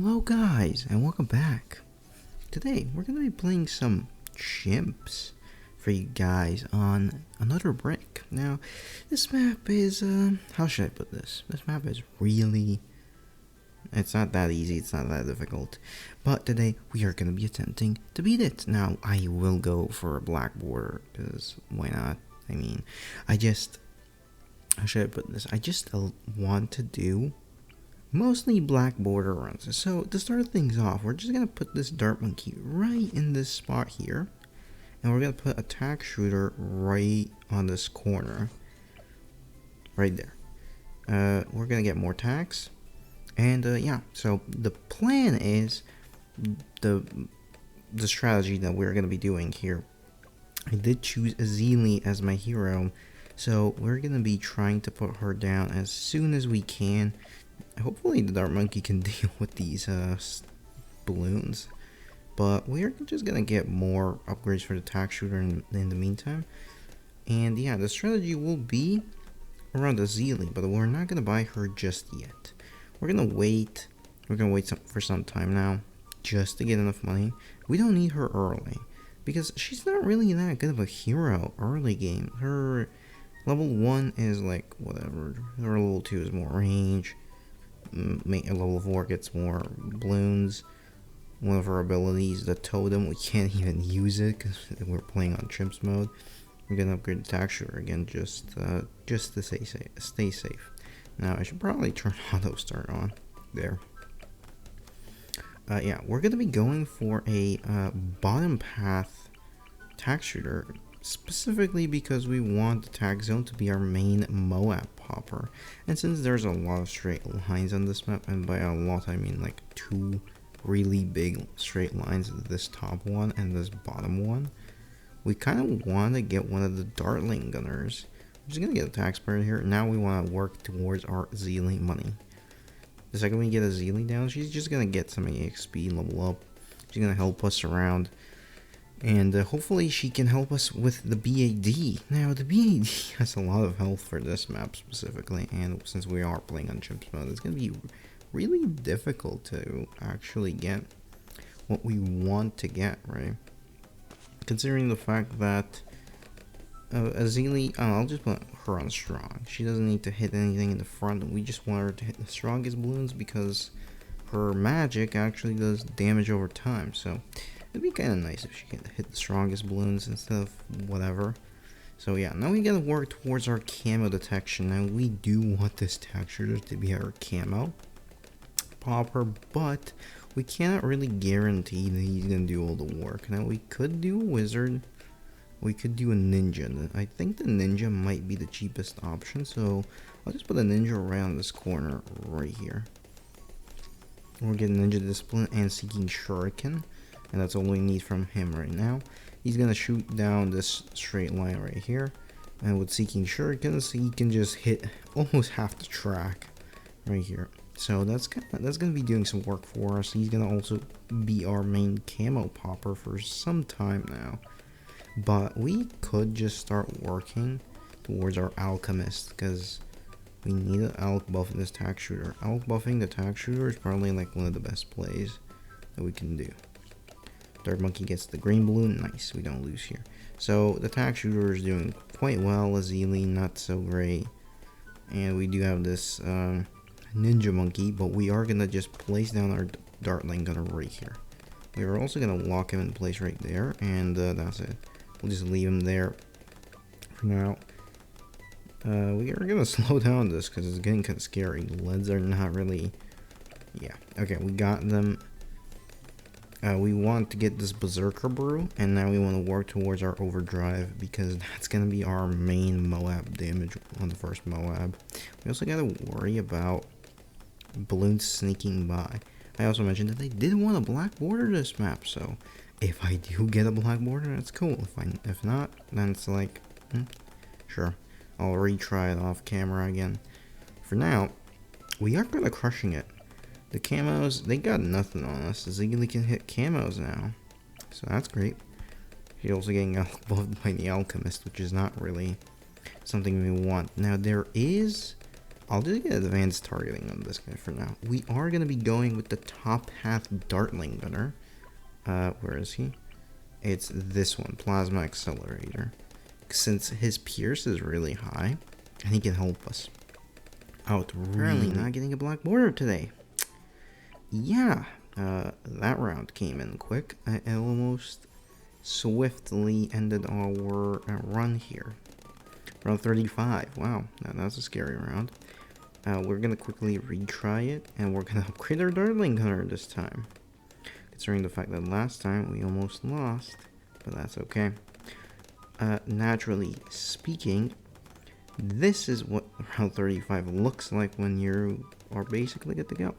Hello guys, and welcome back. Today, we're going to be playing some chimps for you guys on another brick. Now, this map is, how should I put this? This map is really, it's not that easy, it's not that difficult. But today, we are going to be attempting to beat it. Now, I will go for a black border, because why not? I mean, how should I put this? I just want to do mostly black border runs. So to start things off, we're just gonna put this dart monkey right in this spot here, and we're gonna put a tack shooter right on this corner, right there. We're gonna get more tacks, and yeah. So the plan is the strategy that we're gonna be doing here. I did choose Azili as my hero, so we're gonna be trying to put her down as soon as we can. Hopefully the dart monkey can deal with these balloons, but we're just gonna get more upgrades for the tack shooter in the meantime. And yeah, the strategy will be around Azili, but we're not gonna buy her just yet. We're gonna wait for some time now, just to get enough money. We don't need her early because she's not really that good of a hero early game. Her level 1 is like whatever, her level 2 is more range. Level 4 gets more balloons. One of her abilities, the totem, we can't even use it because we're playing on chimps mode. We're gonna upgrade the tack shooter again just to stay safe. Now I should probably turn auto start on there. Yeah, we're gonna be going for a bottom path tack shooter, specifically because we want the tack zone to be our main Moab popper. And since there's a lot of straight lines on this map, and by a lot I mean like 2 really big straight lines, this top one and this bottom one, we kind of want to get one of the dartling gunners. I'm just gonna get a tack spread here. Now we want to work towards our Azili money. The second we get Azili down, she's just gonna get some EXP, level up. She's gonna help us around. And hopefully she can help us with the BAD. Now the BAD has a lot of health for this map specifically, and since we are playing on chimps mode, it's going to be really difficult to actually get what we want to get, right? Considering the fact that Azili, I'll just put her on strong. She doesn't need to hit anything in the front. We just want her to hit the strongest balloons because her magic actually does damage over time, so it'd be kind of nice if she could hit the strongest balloons instead of whatever. So yeah, now we gotta work towards our camo detection. Now we do want this tack shooter to be our camo popper, but we cannot really guarantee that he's gonna do all the work. Now we could do a wizard, we could do a ninja. I think the ninja might be the cheapest option, so I'll just put a ninja around this corner right here. We're getting ninja discipline and seeking shuriken. And that's all we need from him right now. He's gonna shoot down this straight line right here, and with seeking shurikens, he can just hit almost half the track right here. So that's gonna be doing some work for us. He's gonna also be our main camo popper for some time now. But we could just start working towards our alchemist because we need an alch buff in this tack shooter. Alch buffing the tack shooter is probably like one of the best plays that we can do. Dart monkey gets the green balloon. Nice, we don't lose here. So the tack shooter is doing quite well. Azili not so great, and we do have this ninja monkey, but we are gonna just place down our dartling gunner right here. We are also gonna lock him in place right there, and that's it. We'll just leave him there for now. We are gonna slow down this because it's getting kind of scary. The leads are not really, yeah. Okay, we got them. We want to get this berserker brew, and now we want to work towards our overdrive because that's going to be our main Moab damage on the first Moab. We also got to worry about balloons sneaking by. I also mentioned that they did want a black border this map, so if I do get a black border, that's cool. If not, then it's like, sure, I'll retry it off camera again. For now, we are kind of crushing it. The camos, they got nothing on us. Azili can hit camos now, so that's great. She's also getting buffed by the alchemist, which is not really something we want. Now there is I'll just get advanced targeting on this guy for now. We are going to be going with the top half Dartling Gunner. Where is he? It's this one, Plasma Accelerator. Since his Pierce is really high, and he can help us out. Really not getting a black border today. Yeah, that round came in quick. I almost swiftly ended our run here. Round 35. Wow, that's a scary round. We're gonna quickly retry it, and we're gonna upgrade our Dartling Gunner this time. Considering the fact that last time we almost lost, but that's okay. Naturally speaking, this is what round 35 looks like when you are basically good to go.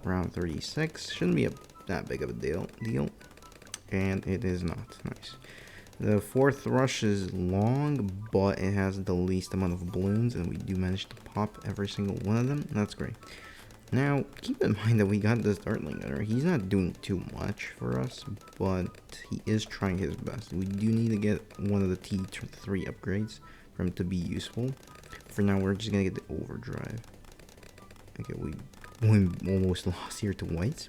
Round 36 shouldn't be that big of a deal, and it is not. Nice. The fourth rush is long, but it has the least amount of balloons, and we do manage to pop every single one of them. That's great. Now, keep in mind that we got this Dartling Gunner. He's not doing too much for us, but he is trying his best. We do need to get one of the T3 upgrades for him to be useful. For now, we're just going to get the Overdrive. Okay, we almost lost here to whites.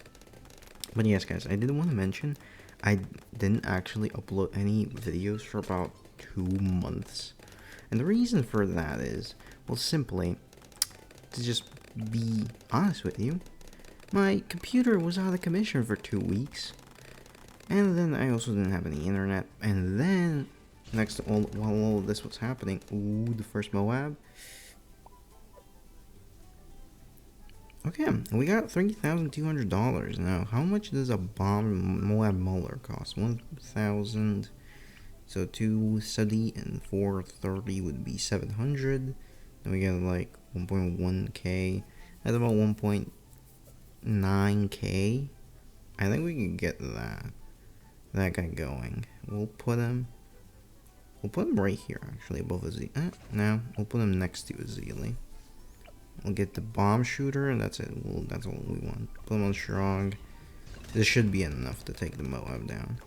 But yes, guys, I did want to mention, I didn't actually upload any videos for about 2 months. And the reason for that is, well, simply, to just be honest with you, my computer was out of commission for 2 weeks. And then I also didn't have any internet. And then, next to while all of this was happening, ooh, the first Moab. Okay, we got $3,200 now. How much does a bomb Moab Molar cost? 1,000. So 270 and 430 would be 700. Then we get like 1.1k. That's about 1.9k. I think we can get that guy going. We'll put him right here, actually, above a Z. No, we'll put him next to a Zealy. We'll get the bomb shooter, and that's it. That's all we want. Put him on strong. This should be enough to take the Moab down.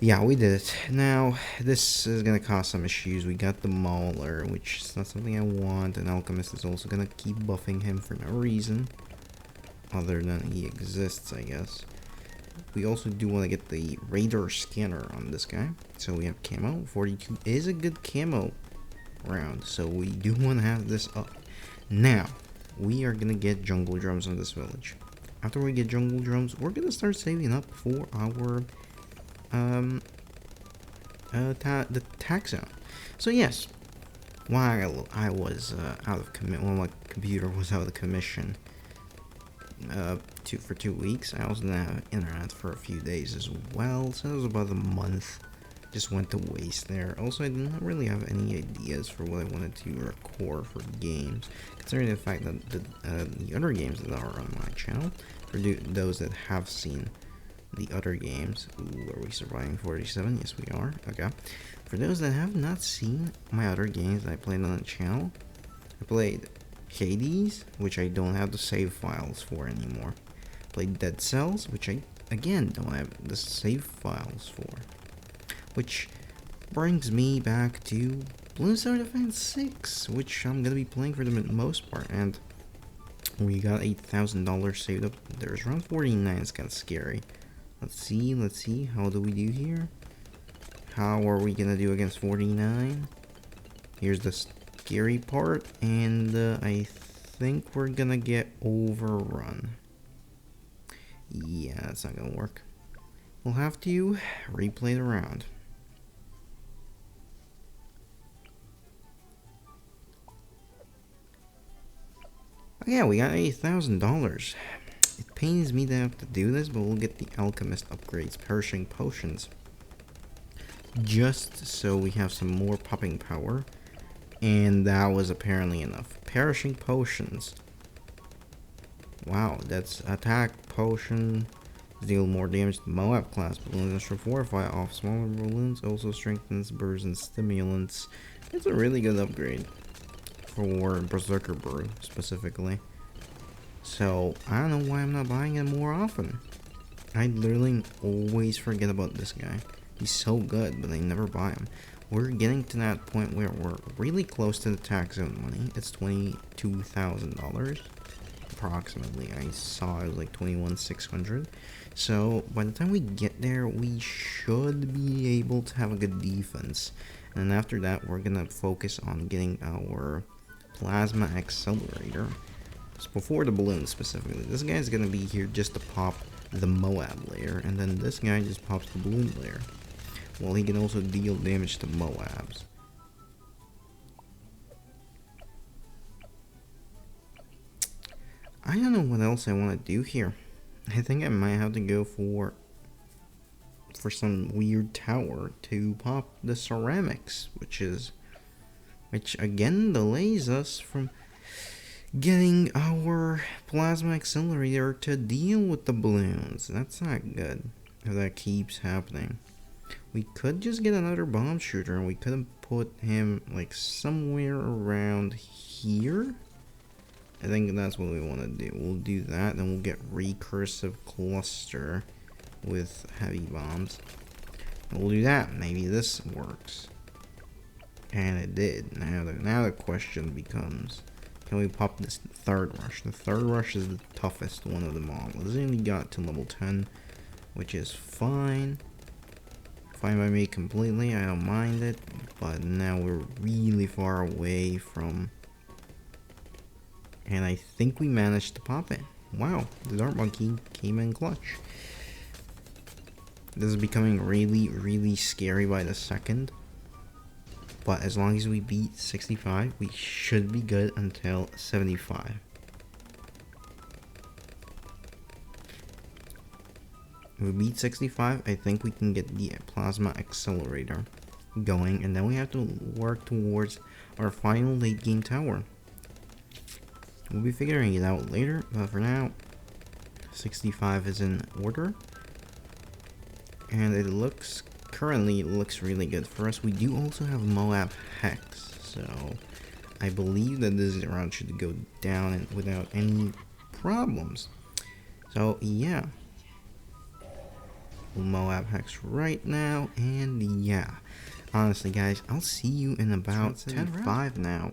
Yeah, we did it. Now, this is going to cause some issues. We got the Mauler, which is not something I want. And Alchemist is also going to keep buffing him for no reason, other than he exists, I guess. We also do want to get the Radar Scanner on this guy. So we have camo. 42 is a good camo round, so we do want to have this up. Now, we are going to get Jungle Drums on this village. After we get Jungle Drums, we're going to start saving up for our the tax zone. So yes, while I was out of while my computer was out of commission for 2 weeks, I also didn't have internet for a few days as well, so it was about a month just went to waste there. Also, I didn't really have any ideas for what I wanted to record for games, considering the fact that the other games that are on my channel, for those that have seen the other games. Ooh, are we surviving 47? Yes, we are. Okay. For those that have not seen my other games that I played on the channel, I played Hades, which I don't have the save files for anymore. Played Dead Cells, which I, again, don't have the save files for. Which brings me back to Bloons Tower Defense 6, which I'm going to be playing for the most part. And we got $8,000 saved up. There's round 49. It's kind of scary. Let's see. How do we do here? How are we going to do against 49? Here's the scary part. And I think we're going to get overrun. Yeah, that's not going to work. We'll have to replay the round. Yeah, we got $8,000. It pains me to have to do this, but we'll get the Alchemist upgrades, Perishing Potions. Just so we have some more popping power. And that was apparently enough. Perishing Potions. Wow, that's attack potion. Deal more damage to Moab class balloons. Extra fortify off smaller balloons. Also strengthens bursts and stimulants. It's a really good upgrade for Berserker Brew specifically. So I don't know why I'm not buying it more often. I literally always forget about this guy. He's so good, but I never buy him. we're getting to that point where we're really close to the tax zone money. It's $22,000 approximately. I saw it was like 21,600. So by the time we get there, we should be able to have a good defense. And after that, we're gonna focus on getting our plasma accelerator. So before the balloon specifically, this guy's gonna be here just to pop the Moab layer, and then this guy just pops the balloon layer. Well, he can also deal damage to Moabs. I don't know what else I want to do here. I think I might have to go for some weird tower to pop the ceramics, which again delays us from getting our plasma accelerator to deal with the balloons. That's not good if that keeps happening. We could just get another bomb shooter and we could have put him like somewhere around here. I think that's what we want to do. We'll do that, then we'll get recursive cluster with heavy bombs. And we'll do that. Maybe this works. And it did. Now the question becomes, can we pop this third rush? The third rush is the toughest one of them all. It's only got to level 10, which is fine. Fine by me completely. I don't mind it. But now we're really far away from... And I think we managed to pop it. Wow, the Dart Monkey came in clutch. This is becoming really, really scary by the second. But as long as we beat 65, we should be good until 75. If we beat 65, I think we can get the plasma accelerator going. And then we have to work towards our final late game tower. We'll be figuring it out later, but for now, 65 is in order. And it looks, currently it looks really good for us. We do also have Moab Hex, so I believe that this round should go down and without any problems. So yeah, Moab Hex right now, and yeah, honestly guys, I'll see you in about 10-5 now.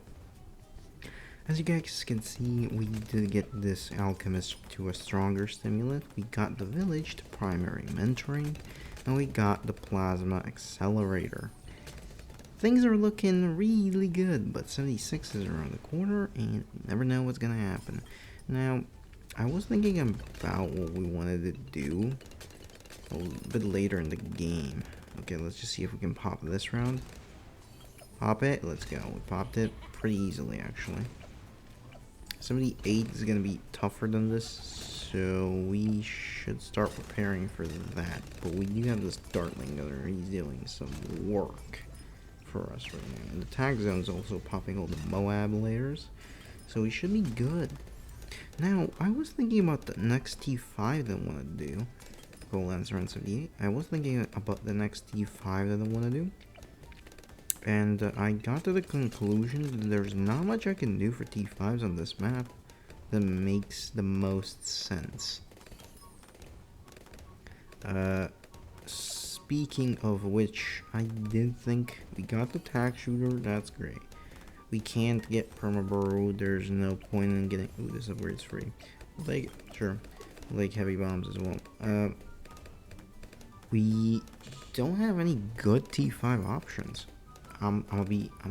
As you guys can see, we did get this alchemist to a stronger stimulant. We got the village to primary mentoring, and we got the plasma accelerator. Things are looking really good, but 76 is around the corner, and you never know what's gonna happen. Now, I was thinking about what we wanted to do a little bit later in the game. Okay, let's just see if we can pop this round. Pop it, let's go. We popped it pretty easily, actually. 78 is going to be tougher than this, so we should start preparing for that. But we do have this Dartling there. He's doing some work for us right now. And the tag zone is also popping all the Moab layers, so we should be good. Now, I was thinking about the next T5 that I want to do. Gold Lancer and 78. I was thinking about the next T5 that I want to do. And I got to the conclusion that there's not much I can do for T5s on this map that makes the most sense. Speaking of which, I did think we got the tack shooter, that's great. We can't get permaburrow, there's no point in getting... Ooh, this upgrade's free. We'll take it, sure. We'll take heavy bombs as well. We don't have any good T5 options. I'm gonna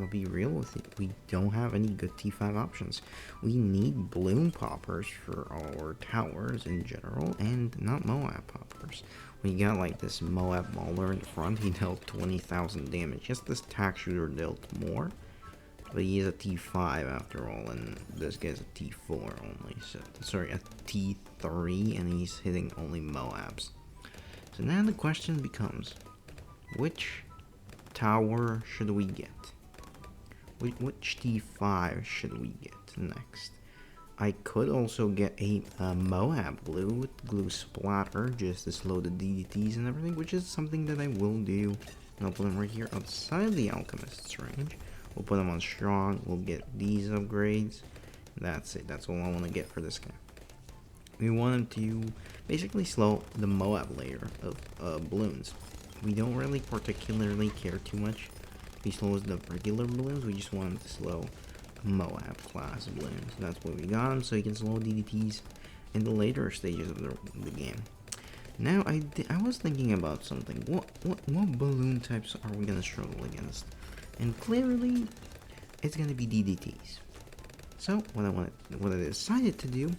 be real with you. We don't have any good T5 options. We need balloon poppers for our towers in general, and not Moab poppers. We got like this Moab Mauler in the front. He dealt 20,000 damage. Yes, this tack shooter dealt more, but he is a T5 after all, and this guy's a T4 only. So sorry, a T3, and he's hitting only Moabs. So now the question becomes, which tower should we get? Which T5 should we get next? I could also get a Moab glue with glue splatter just to slow the DDTs and everything, which is something that I will do. And I'll put them right here outside of the alchemist's range. We'll put them on strong. We'll get these upgrades. That's it. That's all I want to get for this guy. We want him to basically slow the Moab layer of balloons. We don't really particularly care too much he slows the regular balloons. We just want him to slow Moab class balloons. That's what we got him, so he can slow DDTs in the later stages of the game. Now I was thinking about something. What balloon types are we gonna struggle against? And clearly, it's gonna be DDTs. So what I decided to do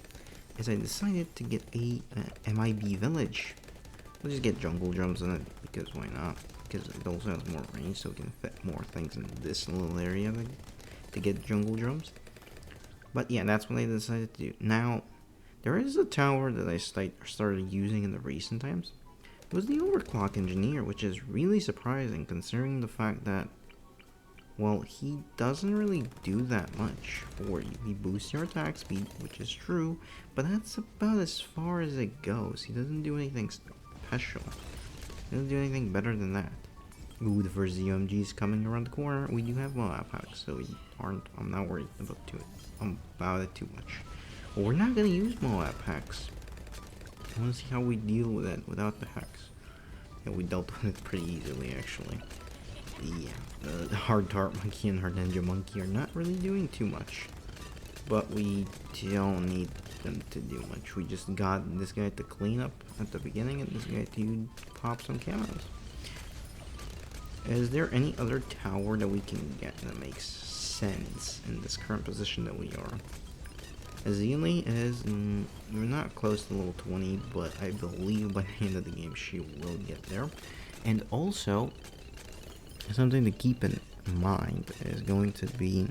is I decided to get a MIB village. We'll just get jungle drums in it because why not? Because it also has more range, so we can fit more things in this little area to get jungle drums. But yeah, that's what I decided to do. Now, there is a tower that I started using in the recent times. It was the overclock engineer, which is really surprising considering the fact that, well, he doesn't really do that much for you. He boosts your attack speed, which is true, but that's about as far as it goes. He doesn't do anything special. He doesn't do anything better than that. Ooh, the first ZMG is coming around the corner. We do have Moab packs, so I'm not worried about it too much. Well, we're not gonna use Moab hacks. I wanna see how we deal with it without the hacks. Yeah, we dealt with it pretty easily, actually. Yeah, the hard tart monkey and hard ninja monkey are not really doing too much, but we don't need them to do much. We just got this guy to clean up at the beginning and this guy to pop some camos. Is there any other tower that we can get that makes sense in this current position that we are? Azili is not close to level 20, but I believe by the end of the game she will get there. And also, something to keep in mind is going to be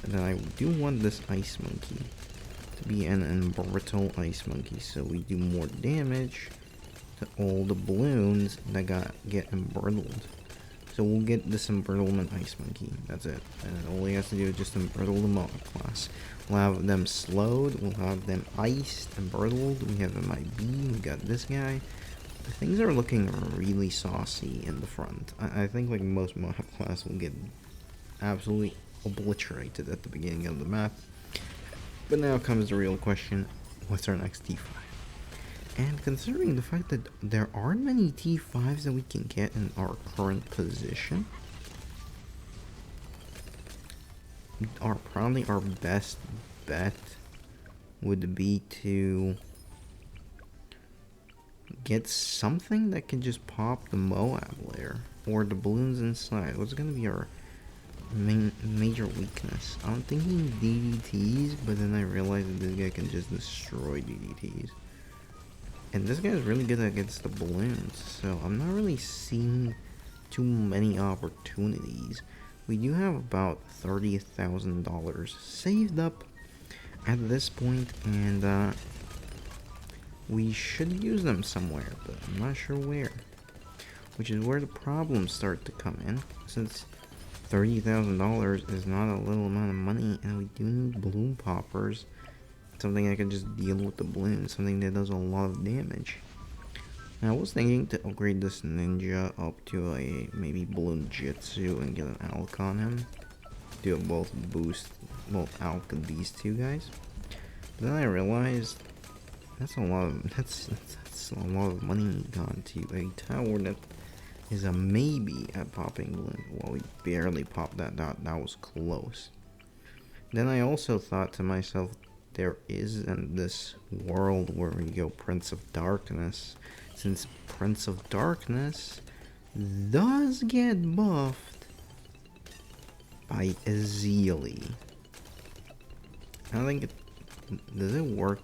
that I do want this ice monkey to be an immortal ice monkey, so we do more damage to all the balloons that get embritled. So we'll get this embrittlement ice monkey. That's it. And all he has to do is just embrittle the Moab class. We'll have them slowed. We'll have them iced, embrittled. We have MIB. We got this guy. Things are looking really saucy in the front. I think like most Moab class will get absolutely obliterated at the beginning of the map. But now comes the real question: what's our next T5? And considering the fact that there aren't many T5s that we can get in our current position, probably our best bet would be to get something that can just pop the Moab layer or the balloons inside. What's gonna be our major weakness? I'm thinking DDTs, but then I realized that this guy can just destroy DDTs. And this guy is really good against the balloons, so I'm not really seeing too many opportunities. We do have about $30,000 saved up at this point, and we should use them somewhere, but I'm not sure where. Which is where the problems start to come in, since $30,000 is not a little amount of money, and we do need balloon poppers. Something that can just deal with the balloons, something that does a lot of damage. Now I was thinking to upgrade this ninja up to a maybe balloon jitsu and get an alk on him. Do both boost, both alk these two guys. But then I realized that's a lot of money gone to a tower that is a maybe at popping balloons. Well, we barely popped that. That was close. Then I also thought to myself, there isn't this world where we go Prince of Darkness, since Prince of Darkness does get buffed by Azili. I think does it work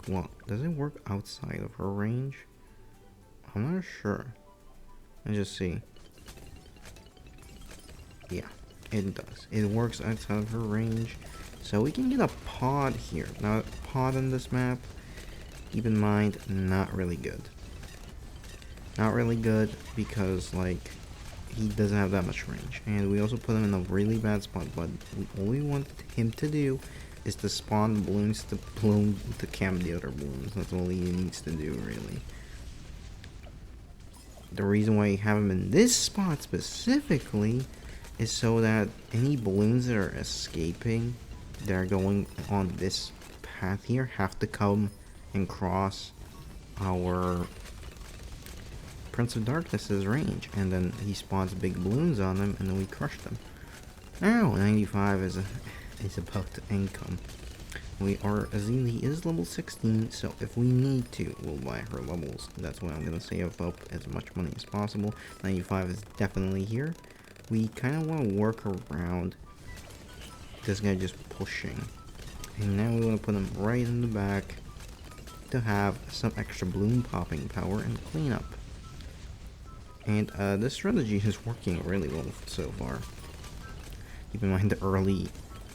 outside of her range? I'm not sure. Let's just see. Yeah, it does. It works outside of her range. So we can get a pod here. Now, pod on this map, keep in mind, not really good. Not really good because, like, he doesn't have that much range. And we also put him in a really bad spot, but all we want him to do is to spawn balloons to cam the other balloons. That's all he needs to do, really. The reason why you have him in this spot specifically is so that any balloons that are escaping, that are going on this path here, have to come and cross our Prince of Darkness's range, and then he spawns big balloons on them, and then we crush them. Now 95 is about to income. Azili is level 16, so if we need to, we'll buy her levels. That's why I'm gonna save up as much money as possible. 95 is definitely here. We kind of want to work around this guy just pushing. And now we want to put him right in the back to have some extra balloon popping power and cleanup. And this strategy is working really well so far. Keep in mind the early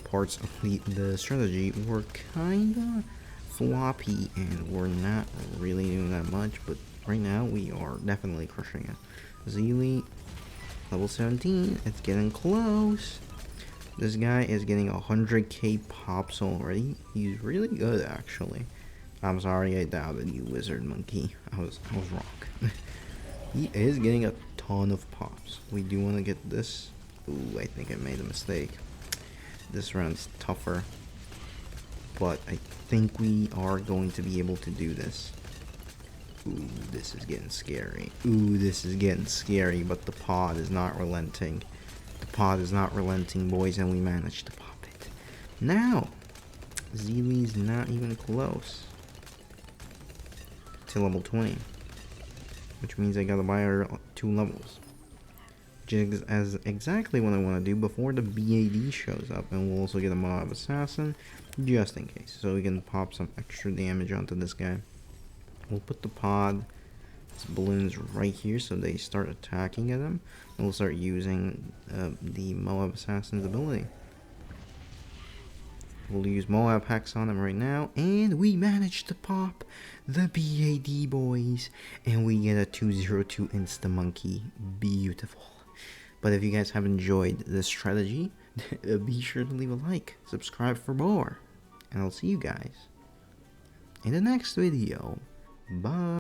parts of the strategy were kinda floppy and we're not really doing that much, but right now we are definitely crushing it. Zeely, level 17, it's getting close. This guy is getting 100k pops already. He's really good actually. I'm sorry I doubted you, Wizard Monkey. I was wrong. He is getting a ton of pops. We do want to get this. Ooh, I think I made a mistake. This round's tougher, but I think we are going to be able to do this. Ooh, this is getting scary. Ooh, this is getting scary, but the pod is not relenting. The pod is not relenting, boys, and we managed to pop it. Now, Zeely's not even close to level 20, which means I gotta buy her 2 levels. As exactly what I want to do before the BAD shows up, and we'll also get a Mob Assassin just in case, so we can pop some extra damage onto this guy. We'll put the pod, balloons right here, so they start attacking at him, and we'll start using the Moab Assassin's ability. We'll use Moab Hex on him right now, and we managed to pop the BAD, boys, and we get a 202 Insta Monkey. Beautiful. But if you guys have enjoyed this strategy, be sure to leave a like, subscribe for more, and I'll see you guys in the next video. Bye.